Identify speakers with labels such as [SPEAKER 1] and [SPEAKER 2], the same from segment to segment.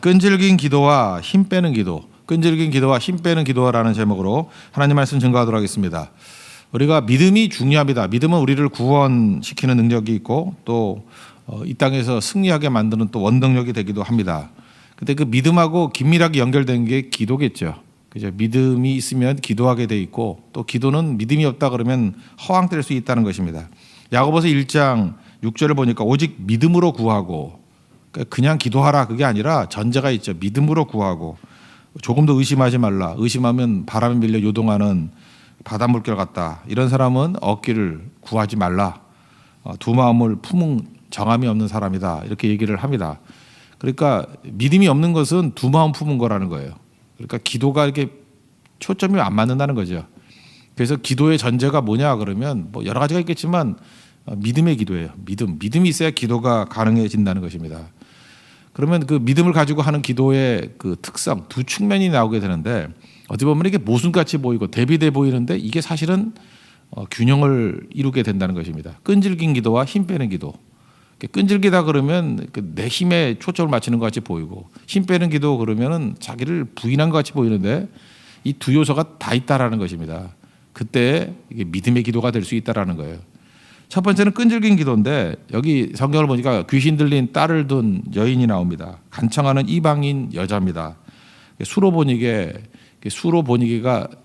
[SPEAKER 1] 끈질긴 기도와 힘 빼는 기도, 끈질긴 기도와 힘 빼는 기도라는 제목으로 하나님 말씀 증거하도록 하겠습니다. 우리가 믿음이 중요합니다. 믿음은 우리를 구원시키는 능력이 있고 또 이 땅에서 승리하게 만드는 또 원동력이 되기도 합니다. 근데 그 믿음하고 긴밀하게 연결된 게 기도겠죠. 그죠? 믿음이 있으면 기도하게 돼 있고 또 기도는 믿음이 없다 그러면 허황될 수 있다는 것입니다. 야고보서 1장 6절을 보니까 오직 믿음으로 구하고, 그냥 기도하라 그게 아니라 전제가 있죠. 믿음으로 구하고 조금도 의심하지 말라. 의심하면 바람에 밀려 요동하는 바닷물결 같다. 이런 사람은 얻기를 구하지 말라. 두 마음을 품은 정함이 없는 사람이다. 이렇게 얘기를 합니다. 그러니까 믿음이 없는 것은 두 마음 품은 거라는 거예요. 그러니까 기도가 이렇게 초점이 안 맞는다는 거죠. 그래서 기도의 전제가 뭐냐 그러면 뭐 여러 가지가 있겠지만 믿음의 기도예요. 믿음이 있어야 기도가 가능해진다는 것입니다. 그러면 그 믿음을 가지고 하는 기도의 그 특성 두 측면이 나오게 되는데 어떻게 보면 이게 모순같이 보이고 대비돼 보이는데 이게 사실은 균형을 이루게 된다는 것입니다. 끈질긴 기도와 힘 빼는 기도. 끈질기다 그러면 내 힘에 초점을 맞추는 것 같이 보이고 힘 빼는 기도 그러면은 자기를 부인한 것 같이 보이는데 이 두 요소가 다 있다라는 것입니다. 그때 이게 믿음의 기도가 될 수 있다라는 거예요. 첫 번째는 끈질긴 기도인데 여기 성경을 보니까 귀신 들린 딸을 둔 여인이 나옵니다. 간청하는 이방인 여자입니다. 수로보니게가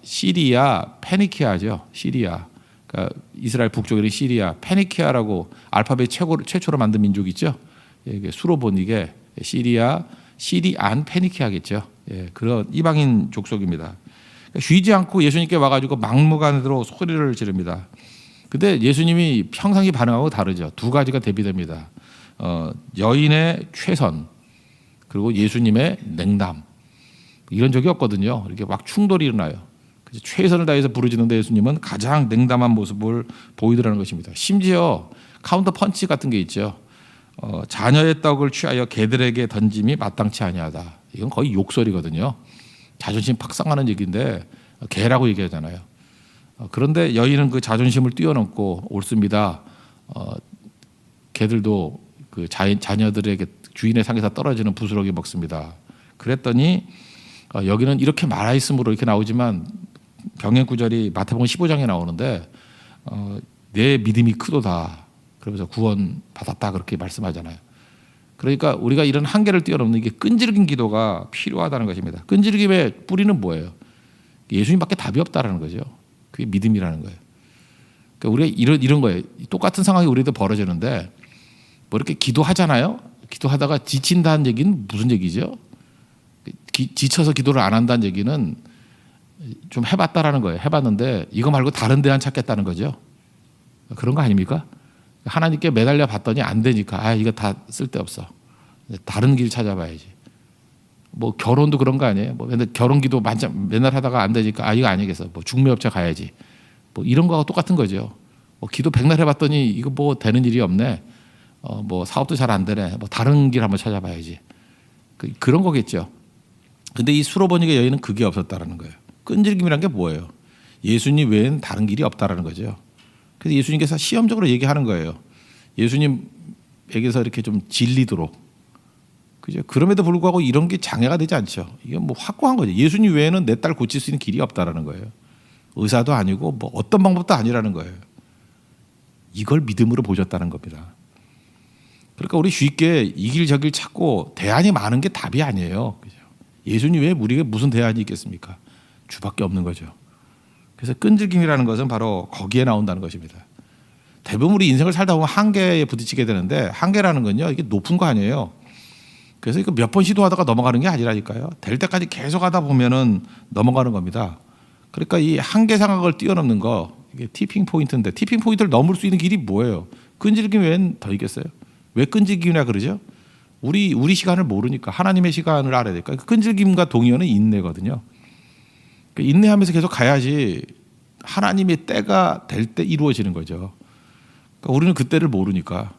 [SPEAKER 1] 시리아 페니키아죠. 시리아. 그러니까 이스라엘 북쪽의 시리아 페니키아라고 알파벳 최초로 만든 민족이 있죠. 이게 수로보니게 시리안 페니키아겠죠. 그런 이방인 족속입니다. 그러니까 쉬지 않고 예수님께 와가지고 막무가내로 소리를 지릅니다. 근데 예수님이 평상시 반응하고 다르죠. 두 가지가 대비됩니다. 여인의 최선 그리고 예수님의 냉담. 이런 적이 없거든요. 이렇게 막 충돌이 일어나요. 그래서 최선을 다해서 부르짖는데 예수님은 가장 냉담한 모습을 보이더라는 것입니다. 심지어 카운터 펀치 같은 게 있죠. 자녀의 떡을 취하여 개들에게 던짐이 마땅치 아니하다. 이건 거의 욕설이거든요. 자존심 팍 상하는 얘기인데 개라고 얘기하잖아요. 그런데 여인은 그 자존심을 뛰어넘고 옳습니다. 개들도 그 자녀들에게 주인의 상에서 떨어지는 부스러기 먹습니다. 그랬더니 여기는 이렇게 말하였으므로 이렇게 나오지만 병행 구절이 마태복음 15장에 나오는데 내 믿음이 크도다. 그러면서 구원 받았다 그렇게 말씀하잖아요. 그러니까 우리가 이런 한계를 뛰어넘는 게 끈질긴 기도가 필요하다는 것입니다. 끈질김의 뿌리는 뭐예요? 예수님밖에 답이 없다라는 거죠. 그게 믿음이라는 거예요. 그러니까 우리가 이런 거예요. 똑같은 상황이 우리도 벌어지는데 뭐 이렇게 기도하잖아요. 기도하다가 지친다는 얘기는 무슨 얘기죠? 지쳐서 기도를 안 한다는 얘기는 좀 해봤다라는 거예요. 해봤는데 이거 말고 다른 대안 찾겠다는 거죠. 그런 거 아닙니까? 하나님께 매달려 봤더니 안 되니까 이거 다 쓸데없어. 다른 길 찾아봐야지. 뭐 결혼도 그런 거 아니에요? 뭐 맨날 결혼 기도 맨날 하다가 안 되니까 이거 아니겠어. 뭐 중매업체 가야지. 뭐 이런 거하고 똑같은 거죠. 뭐 기도 백날 해봤더니 이거 뭐 되는 일이 없네. 뭐 사업도 잘 안 되네. 뭐 다른 길 한번 찾아봐야지. 그런 거겠죠. 근데 이 수로보니게 여인은 그게 없었다라는 거예요. 끈질김이란 게 뭐예요? 예수님 외엔 다른 길이 없다라는 거죠. 그래서 예수님께서 시험적으로 얘기하는 거예요. 예수님에게서 이렇게 좀 질리도록. 그죠? 그럼에도 불구하고 이런 게 장애가 되지 않죠. 이게 뭐 확고한 거죠. 예수님 외에는 내 딸 고칠 수 있는 길이 없다라는 거예요. 의사도 아니고 뭐 어떤 방법도 아니라는 거예요. 이걸 믿음으로 보셨다는 겁니다. 그러니까 우리 쉽게 이 길 저 길 찾고 대안이 많은 게 답이 아니에요. 그죠? 예수님 외에 우리에게 무슨 대안이 있겠습니까? 주밖에 없는 거죠. 그래서 끈질김이라는 것은 바로 거기에 나온다는 것입니다. 대부분 우리 인생을 살다 보면 한계에 부딪히게 되는데 한계라는 건요 이게 높은 거 아니에요. 그래서 이거 몇 번 시도하다가 넘어가는 게 아니라니까요. 될 때까지 계속 하다 보면은 넘어가는 겁니다. 그러니까 이 한계 상황을 뛰어넘는 거 이게 티핑 포인트인데 티핑 포인트를 넘을 수 있는 길이 뭐예요? 끈질김 외엔 더 있겠어요? 왜 끈질김이라 그러죠? 우리 시간을 모르니까 하나님의 시간을 알아야 될까? 끈질김과 동의어는 인내거든요. 인내하면서 계속 가야지 하나님의 때가 될 때 이루어지는 거죠. 그러니까 우리는 그 때를 모르니까.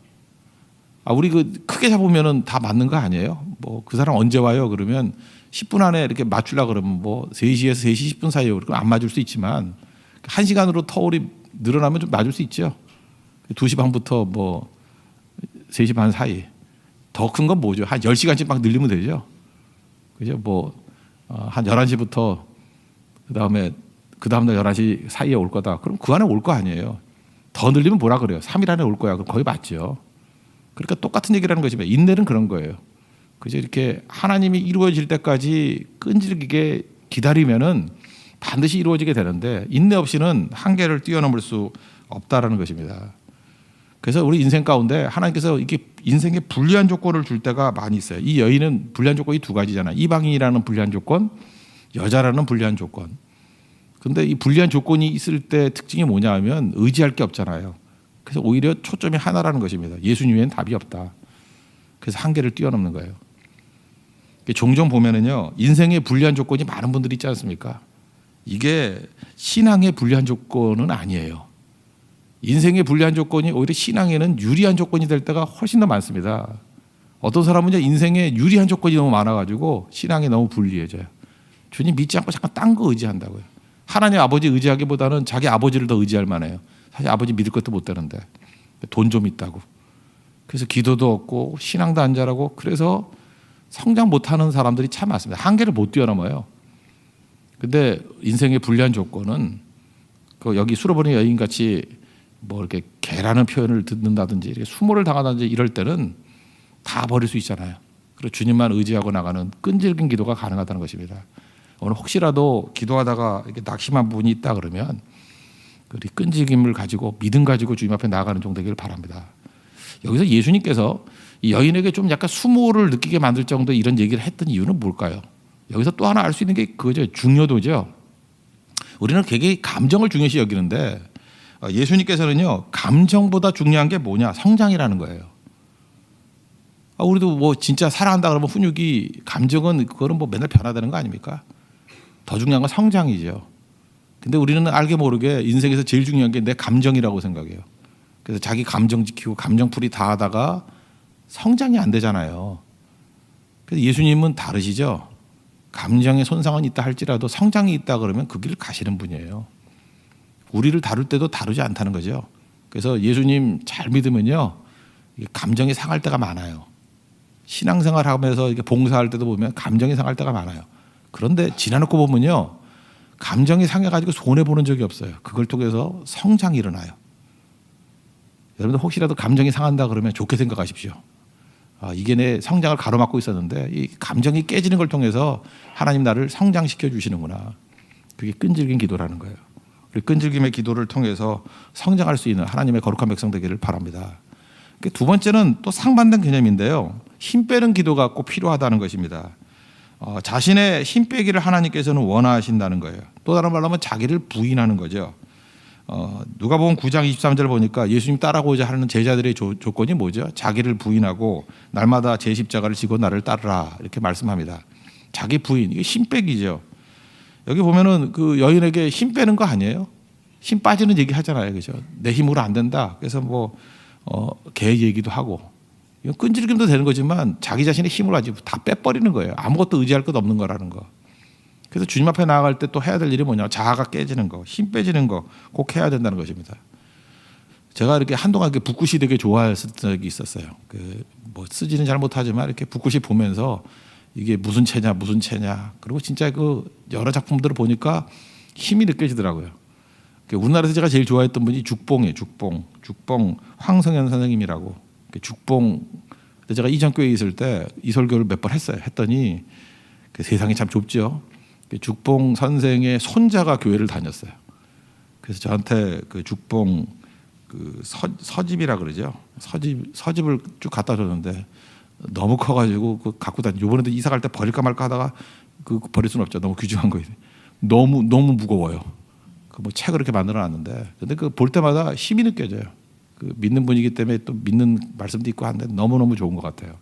[SPEAKER 1] 우리 크게 잡으면은 다 맞는 거 아니에요? 뭐 그 사람 언제 와요? 그러면 10분 안에 이렇게 맞추려고 그러면 뭐 3시에서 3시 10분 사이에 그럼 안 맞을 수 있지만 1시간으로 터울이 늘어나면 좀 맞을 수 있죠. 2시 반부터 뭐 3시 반 사이. 더 큰 건 뭐죠? 한 10시간씩 막 늘리면 되죠. 그죠? 한 11시부터 그 다음날 11시 사이에 올 거다. 그럼 그 안에 올 거 아니에요. 더 늘리면 뭐라 그래요? 3일 안에 올 거야. 그럼 거의 맞죠. 그러니까 똑같은 얘기라는 것이면 인내는 그런 거예요. 그죠? 이렇게 하나님이 이루어질 때까지 끈질기게 기다리면은 반드시 이루어지게 되는데 인내 없이는 한계를 뛰어넘을 수 없다라는 것입니다. 그래서 우리 인생 가운데 하나님께서 이게 인생에 불리한 조건을 줄 때가 많이 있어요. 이 여인은 불리한 조건이 두 가지잖아요. 이방인이라는 불리한 조건, 여자라는 불리한 조건. 근데 이 불리한 조건이 있을 때 특징이 뭐냐 하면 의지할 게 없잖아요. 그래서 오히려 초점이 하나라는 것입니다. 예수님에는 답이 없다. 그래서 한계를 뛰어넘는 거예요. 종종 보면은요, 인생에 불리한 조건이 많은 분들이 있지 않습니까? 이게 신앙의 불리한 조건은 아니에요. 인생의 불리한 조건이 오히려 신앙에는 유리한 조건이 될 때가 훨씬 더 많습니다. 어떤 사람은 인생에 유리한 조건이 너무 많아가지고 신앙이 너무 불리해져요. 주님 믿지 않고 잠깐 딴 거 의지한다고요. 하나님 아버지 의지하기보다는 자기 아버지를 더 의지할 만해요. 사실 아버지 믿을 것도 못 되는데 돈 좀 있다고. 그래서 기도도 없고 신앙도 안 잘하고 그래서 성장 못하는 사람들이 참 많습니다. 한계를 못 뛰어넘어요. 근데 인생의 불리한 조건은 여기 술어버린 여인같이 이렇게 개라는 표현을 듣는다든지 이렇게 수모를 당하든지 이럴 때는 다 버릴 수 있잖아요. 그리고 주님만 의지하고 나가는 끈질긴 기도가 가능하다는 것입니다. 오늘 혹시라도 기도하다가 이렇게 낙심한 부분이 있다 그러면 우리 끈질김을 가지고 믿음 가지고 주님 앞에 나아가는 종 되기를 바랍니다. 여기서 예수님께서 이 여인에게 좀 약간 수모를 느끼게 만들 정도의 이런 얘기를 했던 이유는 뭘까요? 여기서 또 하나 알 수 있는 게 그거죠. 중요도죠. 우리는 굉장히 감정을 중요시 여기는데 예수님께서는요, 감정보다 중요한 게 뭐냐? 성장이라는 거예요. 우리도 진짜 사랑한다 그러면 훈육이 감정은 그거는 맨날 변화되는 거 아닙니까? 더 중요한 건 성장이죠. 근데 우리는 알게 모르게 인생에서 제일 중요한 게 내 감정이라고 생각해요. 그래서 자기 감정 지키고 감정풀이 다 하다가 성장이 안 되잖아요. 그래서 예수님은 다르시죠. 감정의 손상은 있다 할지라도 성장이 있다 그러면 그 길을 가시는 분이에요. 우리를 다룰 때도 다르지 않다는 거죠. 그래서 예수님 잘 믿으면요, 감정이 상할 때가 많아요. 신앙생활 하면서 이렇게 봉사할 때도 보면 감정이 상할 때가 많아요. 그런데 지나놓고 보면요, 감정이 상해가지고 손해보는 적이 없어요. 그걸 통해서 성장이 일어나요. 여러분들 혹시라도 감정이 상한다 그러면 좋게 생각하십시오. 이게 내 성장을 가로막고 있었는데 이 감정이 깨지는 걸 통해서 하나님 나를 성장시켜 주시는구나. 그게 끈질긴 기도라는 거예요. 우리 끈질김의 기도를 통해서 성장할 수 있는 하나님의 거룩한 백성 되기를 바랍니다. 두 번째는 또 상반된 개념인데요. 힘 빼는 기도가 꼭 필요하다는 것입니다. 자신의 힘 빼기를 하나님께서는 원하신다는 거예요. 또 다른 말로 하면 자기를 부인하는 거죠. 누가복음 9장 23절 보니까 예수님 따라오고자 하는 제자들의 조건이 뭐죠? 자기를 부인하고 날마다 제 십자가를 지고 나를 따르라 이렇게 말씀합니다. 자기 부인, 이게 힘 빼기죠. 여기 보면은 그 여인에게 힘 빼는 거 아니에요? 힘 빠지는 얘기 하잖아요, 그죠? 내 힘으로 안 된다. 그래서 개 얘기도 하고 이건 끈질김도 되는 거지만 자기 자신의 힘을 가지고 다 빼버리는 거예요. 아무것도 의지할 것 없는 거라는 거. 그래서 주님 앞에 나아갈 때 또 해야 될 일이 뭐냐? 자아가 깨지는 거, 힘 빼지는 거 꼭 해야 된다는 것입니다. 제가 이렇게 한동안 붓굿이 되게 좋아했던 적이 있었어요. 쓰지는 잘 못하지만 이렇게 붓굿이 보면서 이게 무슨 채냐. 그리고 진짜 여러 작품들을 보니까 힘이 느껴지더라고요. 우리나라에서 제가 제일 좋아했던 분이 죽봉이에요. 죽봉 황성현 선생님이라고. 죽봉. 제가 이전교회에 있을 때 이 설교를 몇 번 했어요. 했더니 세상이 참 좁죠. 죽봉 선생의 손자가 교회를 다녔어요. 그래서 저한테 죽봉 서집이라 그러죠. 서집을 쭉 갖다 줬는데 너무 커가지고 갖고 다니. 이번에도 이사 갈 때 버릴까 말까 하다가 버릴 수는 없죠. 너무 귀중한 거예요. 너무 무거워요. 책을 이렇게 만들어놨는데, 근데 볼 때마다 힘이 느껴져요. 믿는 분이기 때문에 또 믿는 말씀도 있고 한데 너무 좋은 것 같아요.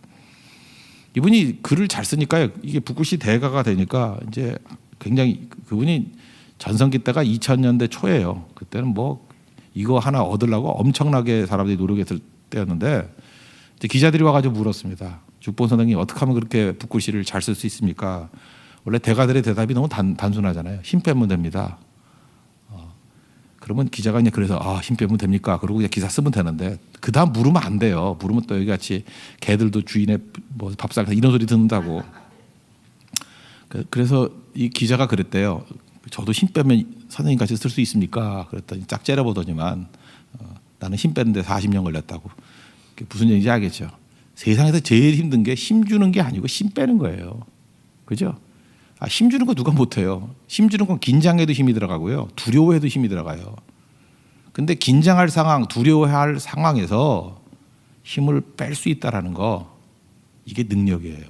[SPEAKER 1] 이분이 글을 잘 쓰니까요. 이게 붓굿이 대가가 되니까 이제 굉장히 그분이 전성기 때가 2000년대 초예요. 그때는 이거 하나 얻으려고 엄청나게 사람들이 노력했을 때였는데 이제 기자들이 와가지고 물었습니다. 죽봉 선생님 어떻게 하면 그렇게 붓굿을 잘 쓸 수 있습니까? 원래 대가들의 대답이 너무 단순하잖아요. 힘 빼면 됩니다. 그러면 기자가 그래서 힘 빼면 됩니까? 그러고 그냥 기사 쓰면 되는데 그 다음 물으면 안 돼요. 물으면 또 여기 같이 개들도 주인의 밥상 이런 소리 듣는다고. 그래서 이 기자가 그랬대요. 저도 힘 빼면 선생님 같이 쓸 수 있습니까? 그랬더니 짝 째려보더니만 나는 힘 빼는데 40년 걸렸다고. 그게 무슨 얘기인지 알겠죠. 세상에서 제일 힘든 게 힘 주는 게 아니고 힘 빼는 거예요. 그죠? 힘 주는 거 누가 못해요. 힘 주는 건 긴장해도 힘이 들어가고요. 두려워해도 힘이 들어가요. 근데 긴장할 상황, 두려워할 상황에서 힘을 뺄 수 있다라는 거, 이게 능력이에요.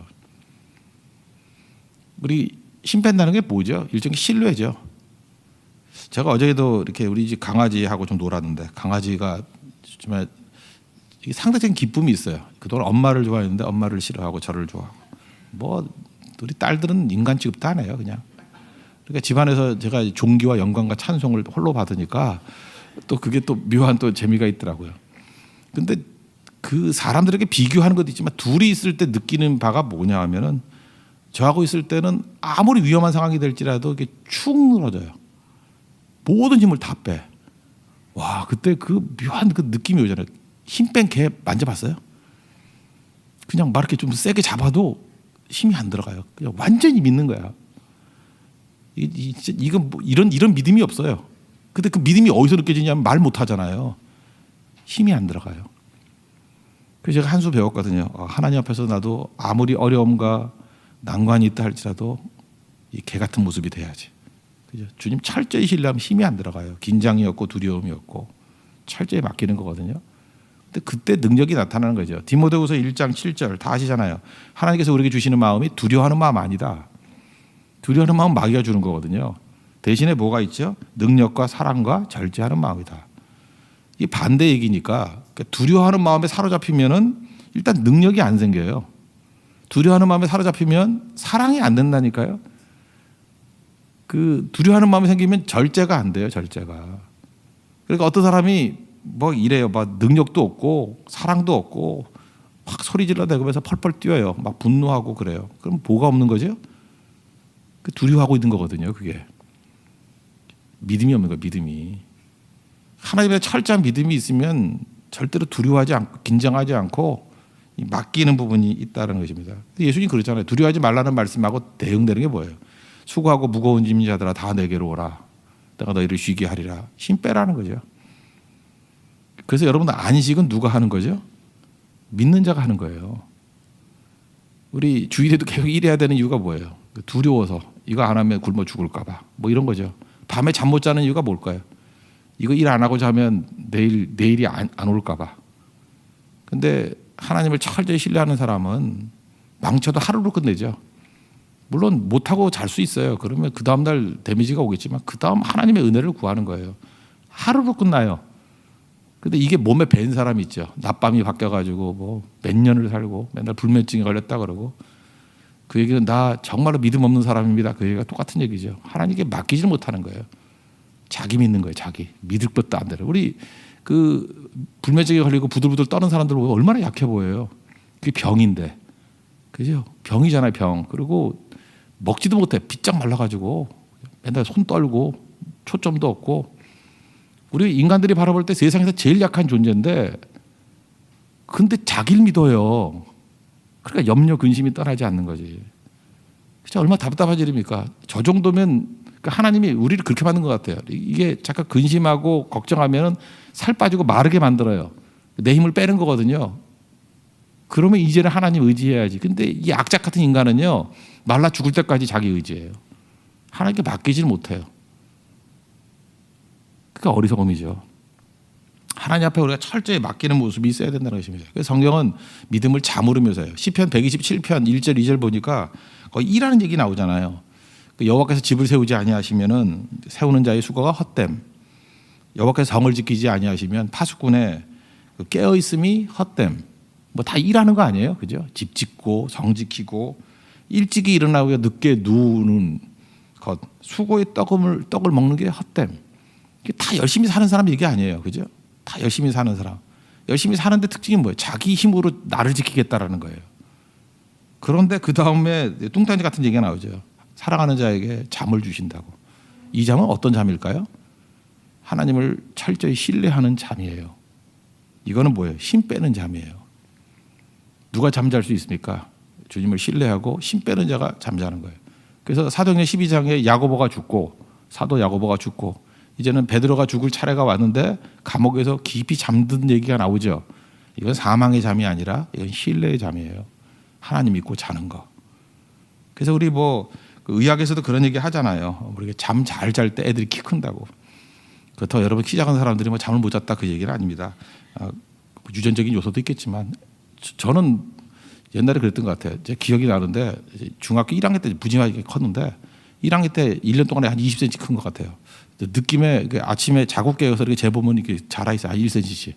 [SPEAKER 1] 우리 힘 뺀다는 게 뭐죠? 일종의 신뢰죠. 제가 어제도 이렇게 우리 집 강아지하고 좀 놀았는데, 강아지가 정말 상대적인 기쁨이 있어요. 그동안 엄마를 좋아했는데 엄마를 싫어하고 저를 좋아하고. 뭐 우리 딸들은 인간 취급도 안 해요, 그냥. 그러니까 집안에서 제가 존귀와 영광과 찬송을 홀로 받으니까 또 그게 또 묘한 또 재미가 있더라고요. 근데 그 사람들에게 비교하는 것도 있지만 둘이 있을 때 느끼는 바가 뭐냐 하면은, 저하고 있을 때는 아무리 위험한 상황이 될지라도 이게 축 늘어져요. 모든 힘을 다 빼. 와, 그때 그 묘한 그 느낌이 오잖아요. 힘 뺀 개 만져봤어요? 그냥 막 이렇게 좀 세게 잡아도 힘이 안 들어가요. 그냥 완전히 믿는 거야. 이건 뭐 이런 믿음이 없어요. 근데 그 믿음이 어디서 느껴지냐면 말 못 하잖아요. 힘이 안 들어가요. 그래서 제가 한 수 배웠거든요. 하나님 앞에서 나도 아무리 어려움과 난관이 있다 할지라도 이 개 같은 모습이 돼야지. 그죠? 주님 철저히 신뢰하면 힘이 안 들어가요. 긴장이 없고 두려움이 없고 철저히 맡기는 거거든요. 근데 그때 능력이 나타나는 거죠. 디모데후서 1장 7절 다 아시잖아요. 하나님께서 우리에게 주시는 마음이 두려워하는 마음 아니다. 두려워하는 마음 마귀가 주는 거거든요. 대신에 뭐가 있죠? 능력과 사랑과 절제하는 마음이다. 이게 반대 얘기니까, 두려워하는 마음에 사로잡히면은 일단 능력이 안 생겨요. 두려워하는 마음에 사로잡히면 사랑이 안 된다니까요. 그 두려워하는 마음이 생기면 절제가 안 돼요, 절제가. 그러니까 어떤 사람이 뭐 이래요. 막 능력도 없고 사랑도 없고 막 소리 질러대면서 펄펄 뛰어요. 막 분노하고 그래요. 그럼 뭐가 없는 거죠? 그 두려워하고 있는 거거든요. 그게 믿음이 없는 거예요. 믿음이. 하나님의 철저한 믿음이 있으면 절대로 두려워하지 않고 긴장하지 않고 맡기는 부분이 있다는 것입니다. 예수님 그러잖아요. 두려워하지 말라는 말씀하고 대응되는 게 뭐예요? 수고하고 무거운 짐진 자들아 다 내게로 오라. 내가 너희를 쉬게 하리라. 힘 빼라는 거죠. 그래서 여러분, 안식은 누가 하는 거죠? 믿는 자가 하는 거예요. 우리 주일에도 계속 일해야 되는 이유가 뭐예요? 두려워서. 이거 안 하면 굶어 죽을까 봐. 뭐 이런 거죠. 밤에 잠 못 자는 이유가 뭘까요? 이거 일 안 하고 자면 내일이 안 올까 봐. 근데 하나님을 철저히 신뢰하는 사람은 망쳐도 하루로 끝내죠. 물론 못하고 잘 수 있어요. 그러면 그 다음날 데미지가 오겠지만 그 다음 하나님의 은혜를 구하는 거예요. 하루로 끝나요. 근데 이게 몸에 밴 사람이 있죠. 낮밤이 바뀌어가지고 뭐 몇 년을 살고 맨날 불면증에 걸렸다 그러고, 그 얘기는 나 정말로 믿음 없는 사람입니다. 그 얘기가 똑같은 얘기죠. 하나님께 맡기질 못하는 거예요. 자기 믿는 거예요. 자기 믿을 것도 안 되는. 우리 그 불면증에 걸리고 부들부들 떠는 사람들 보면 얼마나 약해 보여요. 그게 병인데, 그죠? 병이잖아요, 병. 그리고 먹지도 못해. 비짝 말라가지고 맨날 손 떨고 초점도 없고. 우리 인간들이 바라볼 때 세상에서 제일 약한 존재인데, 근데 자기를 믿어요. 그러니까 염려 근심이 떠나지 않는 거지. 진짜 얼마나 답답한 일입니까? 저 정도면 하나님이 우리를 그렇게 만든 것 같아요. 이게 잠깐 근심하고 걱정하면 살 빠지고 마르게 만들어요. 내 힘을 빼는 거거든요. 그러면 이제는 하나님 의지해야지. 근데 이 악착 같은 인간은요, 말라 죽을 때까지 자기 의지해요. 하나님께 맡기질 못해요. 그게 어리석음이죠. 하나님 앞에 우리가 철저히 맡기는 모습이 있어야 된다는 것입니다. 그래서 성경은 믿음을 자무르면서 해요. 시편 127편 1절 2절 보니까 거의 일하는 얘기 나오잖아요. 여호와께서 집을 세우지 아니하시면은 세우는 자의 수고가 헛됨. 여호와께서 성을 지키지 아니하시면 파수꾼의 깨어 있음이 헛됨. 뭐 다 일하는 거 아니에요, 그죠? 집 짓고 성 지키고 일찍이 일어나고 늦게 누우는 것, 수고의 떡을 먹는 게 헛됨. 이게 다 열심히 사는 사람 얘기 아니에요, 그죠? 다 열심히 사는 사람. 열심히 사는데 특징이 뭐예요? 자기 힘으로 나를 지키겠다라는 거예요. 그런데 그 다음에 뚱딴지 같은 얘기가 나오죠. 사랑하는 자에게 잠을 주신다고. 이 잠은 어떤 잠일까요? 하나님을 철저히 신뢰하는 잠이에요. 이거는 뭐예요? 힘 빼는 잠이에요. 누가 잠잘 수 있습니까? 주님을 신뢰하고 힘 빼는 자가 잠자는 거예요. 그래서 사도행전 12장에 야고보가 죽고 사도 야고보가 죽고 이제는 베드로가 죽을 차례가 왔는데 감옥에서 깊이 잠든 얘기가 나오죠. 이건 사망의 잠이 아니라 이건 신뢰의 잠이에요. 하나님 믿고 자는 거. 그래서 우리 뭐 의학에서도 그런 얘기 하잖아요. 우리가 잠 잘 잘 때 애들이 키 큰다고. 그렇다고 여러분 키 작은 사람들이 뭐 잠을 못 잤다 그 얘기는 아닙니다. 유전적인 요소도 있겠지만 저는 옛날에 그랬던 것 같아요. 제 기억이 나는데 중학교 1학년 때 무지하게 컸는데 1학년 때 1년 동안에 한 20cm 큰 것 같아요. 느낌에 아침에 자고 깨어서 이렇게 재보면 이렇게 자라 있어요. 1cm씩.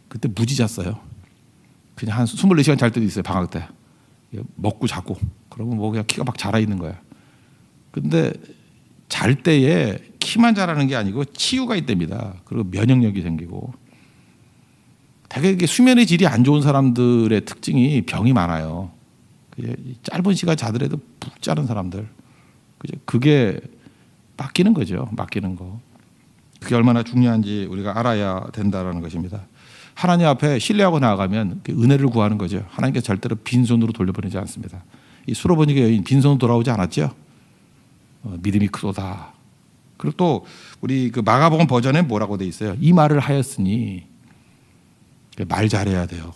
[SPEAKER 1] 그때 무지 잤어요. 그냥 한 24시간 잘 때도 있어요. 방학 때. 먹고 자고. 그러면 뭐 그냥 키가 막 자라 있는 거야. 근데 잘 때에 키만 자라는 게 아니고 치유가 있답니다. 그리고 면역력이 생기고. 되게 이게 수면의 질이 안 좋은 사람들의 특징이 병이 많아요. 짧은 시간 자더라도 푹 자는 사람들. 그게 맡기는 거죠. 맡기는 거. 그게 얼마나 중요한지 우리가 알아야 된다는 것입니다. 하나님 앞에 신뢰하고 나아가면 은혜를 구하는 거죠. 하나님께서 절대로 빈손으로 돌려보내지 않습니다. 이 수로보니게 여인 빈손으로 돌아오지 않았죠. 믿음이 크도다. 그리고 또 우리 그 마가복음 버전에 뭐라고 돼 있어요? 이 말을 하였으니 말 잘해야 돼요.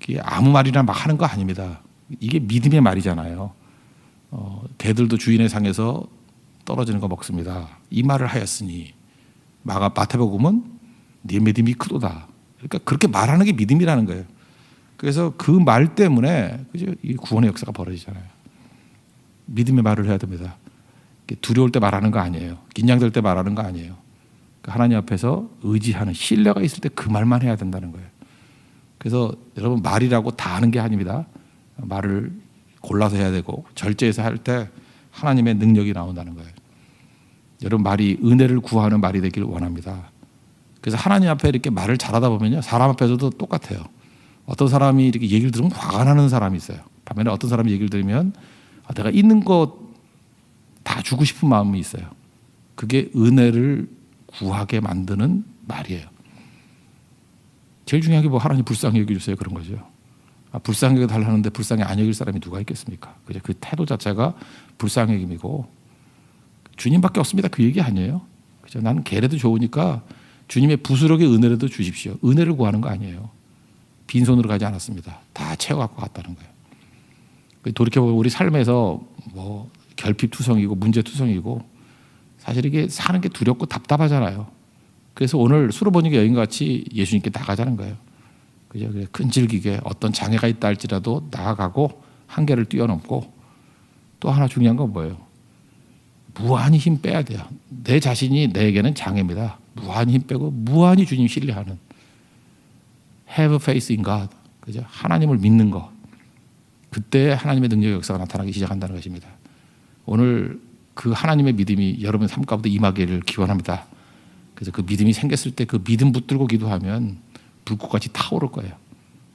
[SPEAKER 1] 이게 아무 말이나 막 하는 거 아닙니다. 이게 믿음의 말이잖아요. 개들도 주인의 상에서 떨어지는 거 먹습니다. 이 말을 하였으니 마태복음은 네 믿음이 크도다. 그러니까 그렇게 말하는 게 믿음이라는 거예요. 그래서 그 말 때문에 이 구원의 역사가 벌어지잖아요. 믿음의 말을 해야 됩니다. 두려울 때 말하는 거 아니에요. 긴장될 때 말하는 거 아니에요. 하나님 앞에서 의지하는 신뢰가 있을 때 그 말만 해야 된다는 거예요. 그래서 여러분 말이라고 다 하는 게 아닙니다. 말을 골라서 해야 되고 절제해서 할 때 하나님의 능력이 나온다는 거예요. 여러분 말이 은혜를 구하는 말이 되길 원합니다. 그래서 하나님 앞에 이렇게 말을 잘하다 보면요. 사람 앞에서도 똑같아요. 어떤 사람이 이렇게 얘기를 들으면 화가 나는 사람이 있어요. 반면에 어떤 사람이 얘기를 들으면 내가 있는 것 다 주고 싶은 마음이 있어요. 그게 은혜를 구하게 만드는 말이에요. 제일 중요한 게 뭐 하나님 불쌍히 여겨주세요 그런 거죠. 불쌍히 여겨달라는데 불쌍히 안 여길 사람이 누가 있겠습니까? 그 태도 자체가 불쌍히 여김이고 주님밖에 없습니다. 그 얘기 아니에요. 그죠? 나는 개라도 좋으니까 주님의 부스러기 은혜라도 주십시오. 은혜를 구하는 거 아니에요. 빈손으로 가지 않았습니다. 다 채워갖고 갔다는 거예요. 돌이켜보면 우리 삶에서 뭐 결핍투성이고 문제투성이고 사실 이게 사는 게 두렵고 답답하잖아요. 그래서 오늘 수로보니게 여인같이 예수님께 나가자는 거예요. 그죠? 끈질기게 어떤 장애가 있다 할지라도 나아가고 한계를 뛰어넘고 또 하나 중요한 건 뭐예요? 무한히 힘 빼야 돼요. 내 자신이 내게는 장애입니다. 무한히 힘 빼고 무한히 주님 신뢰하는 have faith in God. 그죠? 하나님을 믿는 것. 그때 하나님의 능력의 역사가 나타나기 시작한다는 것입니다. 오늘 그 하나님의 믿음이 여러분 삶 가운데 임하기를 기원합니다. 그래서 그 믿음이 생겼을 때 그 믿음 붙들고 기도하면 불꽃같이 타오를 거예요.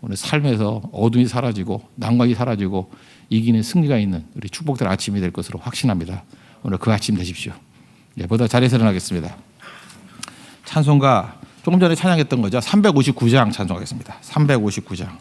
[SPEAKER 1] 오늘 삶에서 어둠이 사라지고 난관이 사라지고 이기는 승리가 있는 우리 축복된 아침이 될 것으로 확신합니다. 오늘 그 아침 되십시오. 보다 자리에서 일어나겠습니다. 찬송가 조금 전에 찬양했던 거죠. 359장 찬송하겠습니다. 359장.